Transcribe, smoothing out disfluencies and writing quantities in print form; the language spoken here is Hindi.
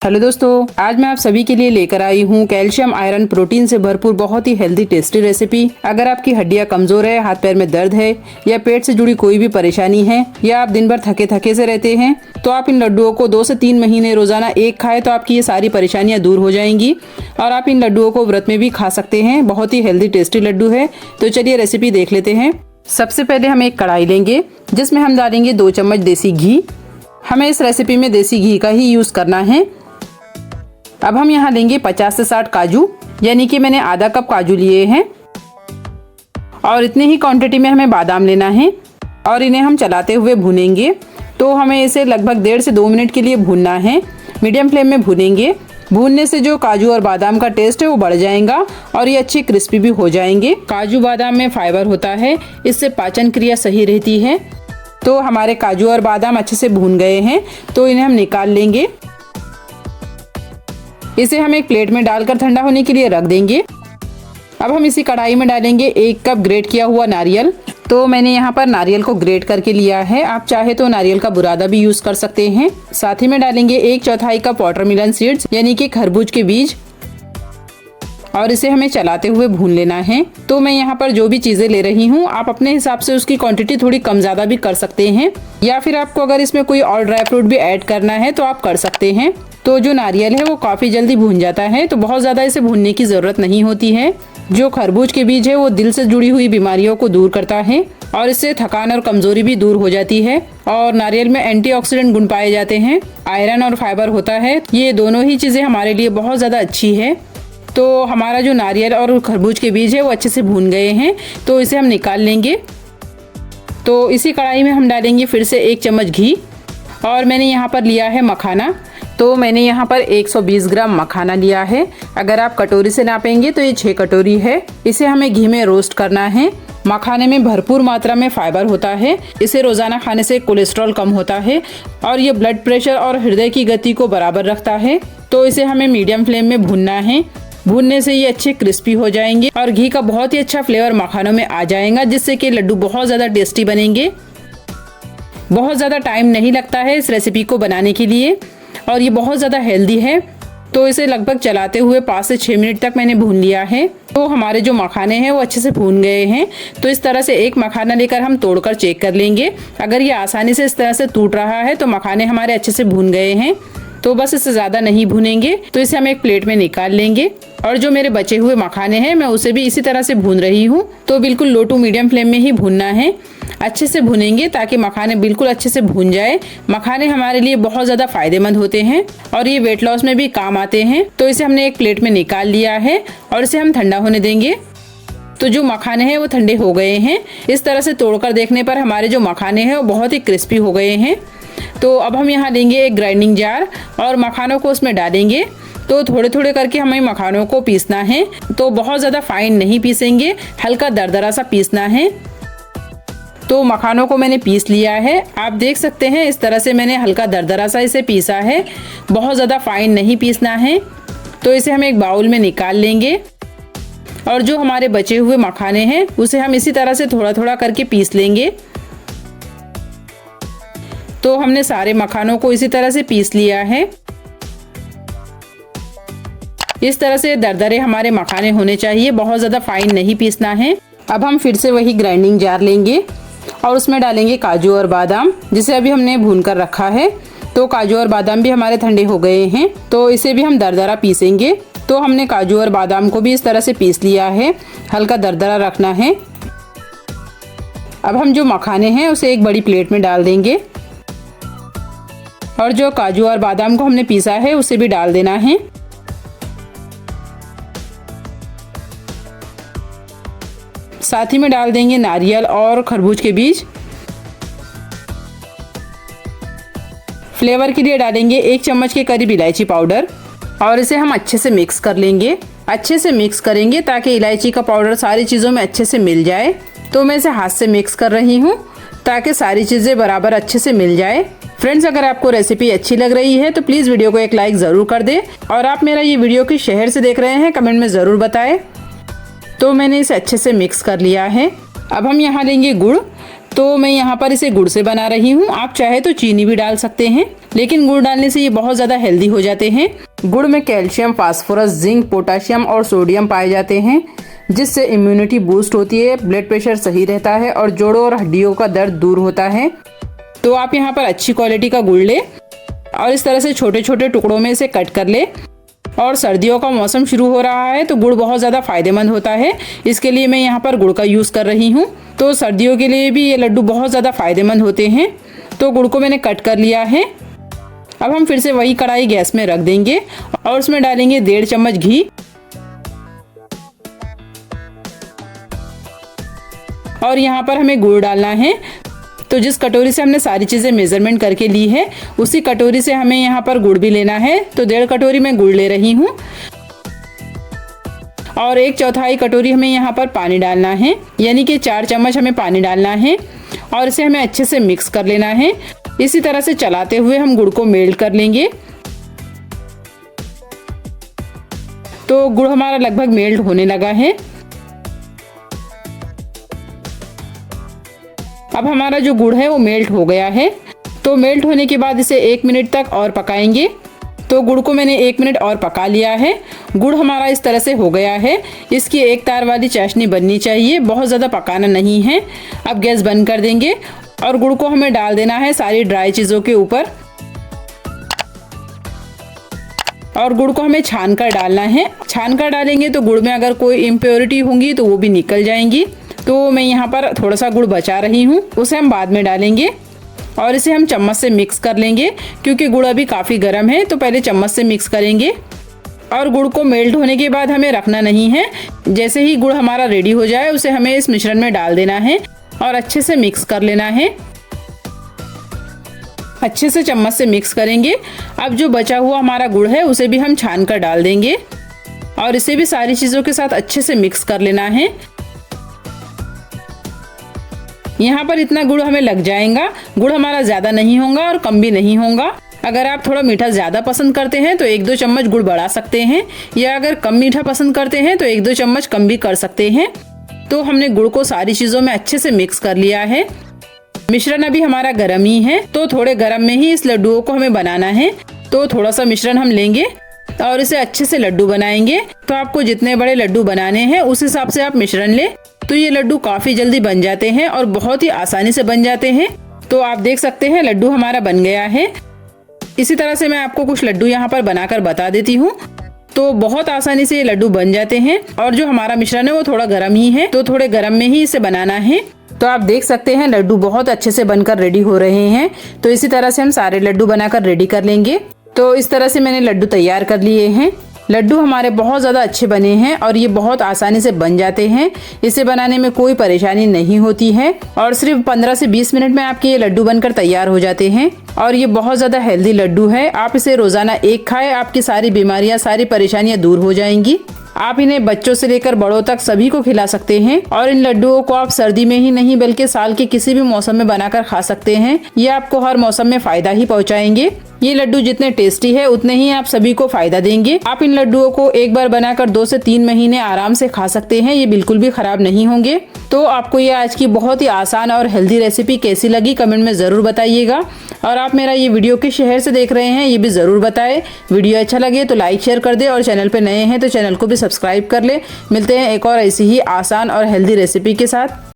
हेलो दोस्तों, आज मैं आप सभी के लिए लेकर आई हूँ कैल्शियम आयरन प्रोटीन से भरपूर बहुत ही हेल्दी टेस्टी रेसिपी। अगर आपकी हड्डियाँ कमजोर है, हाथ पैर में दर्द है या पेट से जुड़ी कोई भी परेशानी है या आप दिन भर थके थके से रहते हैं तो आप इन लड्डुओं को 2 से 3 महीने रोजाना एक खाएं तो आपकी ये सारी परेशानियां दूर हो जाएंगी। और आप इन लड्डुओं को व्रत में भी खा सकते हैं। बहुत ही हेल्दी टेस्टी लड्डू है। तो चलिए रेसिपी देख लेते हैं। सबसे पहले हम एक कढ़ाई लेंगे जिसमें हम डालेंगे 2 चम्मच देसी घी। हमें इस रेसिपी में देसी घी का ही यूज करना है। अब हम यहाँ लेंगे 50 से 60 काजू, यानी कि मैंने आधा कप काजू लिए हैं। और इतनी ही क्वांटिटी में हमें बादाम लेना है और इन्हें हम चलाते हुए भूनेंगे। तो हमें इसे लगभग 1.5 से 2 मिनट के लिए भूनना है। मीडियम फ्लेम में भूनेंगे। भूनने से जो काजू और बादाम का टेस्ट है वो बढ़ जाएगा और ये अच्छे क्रिस्पी भी हो जाएंगे। काजू बादाम में फाइबर होता है, इससे पाचन क्रिया सही रहती है। तो हमारे काजू और बादाम अच्छे से भून गए हैं तो इन्हें हम निकाल लेंगे। इसे हम एक प्लेट में डालकर ठंडा होने के लिए रख देंगे। अब हम इसी कढ़ाई में डालेंगे 1 कप ग्रेट किया हुआ नारियल। तो मैंने यहाँ पर नारियल को ग्रेट करके लिया है। आप चाहे तो नारियल का बुरादा भी यूज कर सकते हैं। साथ ही में डालेंगे 1/4 कप वाटरमेलन सीड्स, यानी कि खरबूज के बीज। और इसे हमें चलाते हुए भून लेना है। तो मैं यहाँ पर जो भी चीजें ले रही हूँ आप अपने हिसाब से उसकी क्वांटिटी थोड़ी कम ज्यादा भी कर सकते हैं, या फिर आपको अगर इसमें कोई और ड्राई फ्रूट भी ऐड करना है तो आप कर सकते हैं। तो जो नारियल है वो काफी जल्दी भून जाता है, तो बहुत ज्यादा इसे भूनने की जरूरत नहीं होती है। जो खरबूज के बीज है वो दिल से जुड़ी हुई बीमारियों को दूर करता है और इससे थकान और कमजोरी भी दूर हो जाती है। और नारियल में एंटीऑक्सीडेंट गुण पाए जाते हैं, आयरन और फाइबर होता है। ये दोनों ही चीजें हमारे लिए बहुत ज्यादा अच्छी है। तो हमारा जो नारियल और खरबूज के बीज है वो अच्छे से भून गए हैं, तो इसे हम निकाल लेंगे। तो इसी कढ़ाई में हम डालेंगे फिर से 1 चम्मच घी। और मैंने यहाँ पर लिया है मखाना। तो मैंने यहाँ पर 120 ग्राम मखाना लिया है। अगर आप कटोरी से नापेंगे तो ये 6 कटोरी है। इसे हमें घी में रोस्ट करना है। मखाने में भरपूर मात्रा में फाइबर होता है। इसे रोजाना खाने से कोलेस्ट्रॉल कम होता है और ये ब्लड प्रेशर और हृदय की गति को बराबर रखता है। तो इसे हमें मीडियम फ्लेम में भूनना है। भूनने से ये अच्छे क्रिस्पी हो जाएंगे और घी का बहुत ही अच्छा फ्लेवर मखानों में आ जाएगा, जिससे कि लड्डू बहुत ज्यादा टेस्टी बनेंगे। बहुत ज्यादा टाइम नहीं लगता है इस रेसिपी को बनाने के लिए और ये बहुत ज्यादा हेल्दी है। तो इसे लगभग चलाते हुए 5 से 6 मिनट तक मैंने भून लिया है। तो हमारे जो मखाने हैं वो अच्छे से भून गए हैं। तो इस तरह से एक मखाना लेकर हम तोड़कर चेक कर लेंगे। अगर ये आसानी से इस तरह से टूट रहा है तो मखाने हमारे अच्छे से भून गए हैं। तो बस इससे ज्यादा नहीं भूनेंगे। तो इसे हम एक प्लेट में निकाल लेंगे। और जो मेरे बचे हुए मखाने हैं मैं उसे भी इसी तरह से भून रही हूँ। तो बिल्कुल लो टू मीडियम फ्लेम में ही भूनना है। अच्छे से भुनेंगे ताकि मखाने बिल्कुल अच्छे से भून जाए। मखाने हमारे लिए बहुत ज्यादा फायदेमंद होते हैं और ये वेट लॉस में भी काम आते हैं। तो इसे हमने एक प्लेट में निकाल लिया है और इसे हम ठंडा होने देंगे। तो जो मखाने हैं वो ठंडे हो गए हैं। इस तरह से तोड़कर देखने पर हमारे जो मखाने हैं वो बहुत ही क्रिस्पी हो गए हैं। तो अब हम यहाँ लेंगे एक ग्राइंडिंग जार और मखानों को उसमें डालेंगे। तो थोड़े थोड़े करके हमें मखानों को पीसना है। तो बहुत ज्यादा फाइन नहीं पीसेंगे, हल्का दरदरा सा पीसना है। तो मखानों को मैंने पीस लिया है। आप देख सकते हैं इस तरह से मैंने हल्का दरदरा सा इसे पीसा है। बहुत ज्यादा फाइन नहीं पीसना है। तो इसे हम एक बाउल में निकाल लेंगे और जो हमारे बचे हुए मखाने हैं उसे हम इसी तरह से थोड़ा थोड़ा करके पीस लेंगे। तो हमने सारे मखानों को इसी तरह से पीस लिया है। इस तरह से दरदरे हमारे मखाने होने चाहिए, बहुत ज्यादा फाइन नहीं पीसना है। अब हम फिर से वही ग्राइंडिंग जार लेंगे और उसमें डालेंगे काजू और बादाम, जिसे अभी हमने भून कर रखा है। तो काजू और बादाम भी हमारे ठंडे हो गए हैं, तो इसे भी हम दरदरा पीसेंगे। तो हमने काजू और बादाम को भी इस तरह से पीस लिया है, हल्का दरदरा रखना है। अब हम जो मखाने हैं उसे एक बड़ी प्लेट में डाल देंगे और जो काजू और बादाम को हमने पीसा है उसे भी डाल देना है। साथ ही में डाल देंगे नारियल और खरबूज के बीज। फ्लेवर के लिए डालेंगे 1 चम्मच के करीब इलायची पाउडर और इसे हम अच्छे से मिक्स कर लेंगे। अच्छे से मिक्स करेंगे ताकि इलायची का पाउडर सारी चीज़ों में अच्छे से मिल जाए। तो मैं इसे हाथ से मिक्स कर रही हूँ ताकि सारी चीज़ें बराबर अच्छे से मिल जाए। फ्रेंड्स, अगर आपको रेसिपी अच्छी लग रही है तो प्लीज़ वीडियो को एक लाइक ज़रूर कर दें और आप मेरा ये वीडियो किस शहर से देख रहे हैं कमेंट में ज़रूर बताएं। तो मैंने इसे अच्छे से मिक्स कर लिया है। अब हम यहाँ लेंगे गुड़। तो मैं यहाँ पर इसे गुड़ से बना रही हूँ, आप चाहे तो चीनी भी डाल सकते हैं, लेकिन गुड़ डालने से ये बहुत ज़्यादा हेल्दी हो जाते हैं। गुड़ में कैल्शियम, फास्फोरस, जिंक, पोटाशियम और सोडियम पाए जाते हैं, जिससे इम्यूनिटी बूस्ट होती है, ब्लड प्रेशर सही रहता है और जोड़ों और हड्डियों का दर्द दूर होता है। तो आप यहाँ पर अच्छी क्वालिटी का गुड़ ले और इस तरह से छोटे छोटे टुकड़ों में इसे कट कर ले। और सर्दियों का मौसम शुरू हो रहा है तो गुड़ बहुत ज़्यादा फायदेमंद होता है, इसके लिए मैं यहाँ पर गुड़ का यूज़ कर रही हूँ। तो सर्दियों के लिए भी ये लड्डू बहुत ज़्यादा फायदेमंद होते हैं। तो गुड़ को मैंने कट कर लिया है। अब हम फिर से वही कढ़ाई गैस में रख देंगे और उसमें डालेंगे 1.5 चम्मच घी और यहाँ पर हमें गुड़ डालना है। तो जिस कटोरी से हमने सारी चीज़ें मेजरमेंट करके ली है उसी कटोरी से हमें यहाँ पर गुड़ भी लेना है। तो 1.5 कटोरी मैं गुड़ ले रही हूँ और 1/4 कटोरी हमें यहाँ पर पानी डालना है, यानी कि 4 चम्मच हमें पानी डालना है और इसे हमें अच्छे से मिक्स कर लेना है। इसी तरह से चलाते हुए हम गुड़ को मेल्ट कर लेंगे। तो गुड़ हमारा लगभग मेल्ट होने लगा है। अब हमारा जो गुड़ है वो मेल्ट हो गया है। तो मेल्ट होने के बाद इसे 1 मिनट तक और पकाएंगे। तो गुड़ को मैंने 1 मिनट और पका लिया है। गुड़ हमारा इस तरह से हो गया है। इसकी एक तार वाली चाशनी बननी चाहिए, बहुत ज़्यादा पकाना नहीं है। अब गैस बंद कर देंगे और गुड़ को हमें डाल देना है सारी ड्राई चीज़ों के ऊपर और गुड़ को हमें छान कर डालना है। छान कर डालेंगे तो गुड़ में अगर कोई इम्प्योरिटी होंगी तो वो भी निकल जाएंगी। तो मैं यहाँ पर थोड़ा सा गुड़ बचा रही हूँ, उसे हम बाद में डालेंगे और इसे हम चम्मच से मिक्स कर लेंगे। क्योंकि गुड़ अभी काफ़ी गर्म है तो पहले चम्मच से मिक्स करेंगे। और गुड़ को मेल्ट होने के बाद हमें रखना नहीं है, जैसे ही गुड़ हमारा रेडी हो जाए उसे हमें इस मिश्रण में डाल देना है और अच्छे से मिक्स कर लेना है। अच्छे से चम्मच से मिक्स करेंगे। अब जो बचा हुआ हमारा गुड़ है उसे भी हम छान कर डाल देंगे और इसे भी सारी चीज़ों के साथ अच्छे से मिक्स कर लेना है। यहाँ पर इतना गुड़ हमें लग जाएगा। गुड़ हमारा ज़्यादा नहीं होगा और कम भी नहीं होगा। अगर आप थोड़ा मीठा ज़्यादा पसंद करते हैं तो 1-2 चम्मच गुड़ बढ़ा सकते हैं, या अगर कम मीठा पसंद करते हैं तो 1-2 चम्मच कम भी कर सकते हैं। तो हमने गुड़ को सारी चीज़ों में अच्छे से मिक्स कर लिया है। मिश्रण अभी हमारा गर्म ही है, तो थोड़े गर्म में ही इस लड्डुओं को हमें बनाना है। तो थोड़ा सा मिश्रण हम लेंगे और इसे अच्छे से लड्डू बनाएंगे। तो आपको जितने बड़े लड्डू बनाने हैं उस हिसाब से आप मिश्रण ले। तो ये लड्डू काफ़ी जल्दी बन जाते हैं और बहुत ही आसानी से बन जाते हैं। तो आप देख सकते हैं लड्डू हमारा बन गया है। इसी तरह से मैं आपको कुछ लड्डू यहाँ पर बनाकर बता देती हूँ। तो बहुत आसानी से ये लड्डू बन जाते हैं और जो हमारा मिश्रण है वो थोड़ा गर्म ही है, तो थोड़े गर्म में ही इसे बनाना है। तो आप देख सकते हैं लड्डू बहुत अच्छे से बनकर रेडी हो रहे हैं। तो इसी तरह से हम सारे लड्डू बनाकर रेडी कर लेंगे। तो इस तरह से मैंने लड्डू तैयार कर लिए हैं। लड्डू हमारे बहुत ज़्यादा अच्छे बने हैं और ये बहुत आसानी से बन जाते हैं। इसे बनाने में कोई परेशानी नहीं होती है और सिर्फ 15 से 20 मिनट में आपके ये लड्डू बनकर तैयार हो जाते हैं। और ये बहुत ज़्यादा हेल्दी लड्डू है। आप इसे रोज़ाना एक खाएं, आपकी सारी बीमारियां, सारी परेशानियां दूर हो जाएंगी। आप इन्हें बच्चों से लेकर बड़ों तक सभी को खिला सकते हैं। और इन लड्डुओं को आप सर्दी में ही नहीं बल्कि साल के किसी भी मौसम में बनाकर खा सकते हैं। ये आपको हर मौसम में फायदा ही पहुंचाएंगे। ये लड्डू जितने टेस्टी है उतने ही आप सभी को फायदा देंगे। आप इन लड्डुओं को एक बार बनाकर 2 से 3 महीने आराम से खा सकते हैं। ये बिल्कुल भी खराब नहीं होंगे। तो आपको ये आज की बहुत ही आसान और हेल्दी रेसिपी कैसी लगी कमेंट में ज़रूर बताइएगा। और आप मेरा ये वीडियो किस शहर से देख रहे हैं ये भी ज़रूर बताएं। वीडियो अच्छा लगे तो लाइक शेयर कर दे और चैनल पे नए हैं तो चैनल को भी सब्सक्राइब कर ले। मिलते हैं एक और ऐसी ही आसान और हेल्दी रेसिपी के साथ।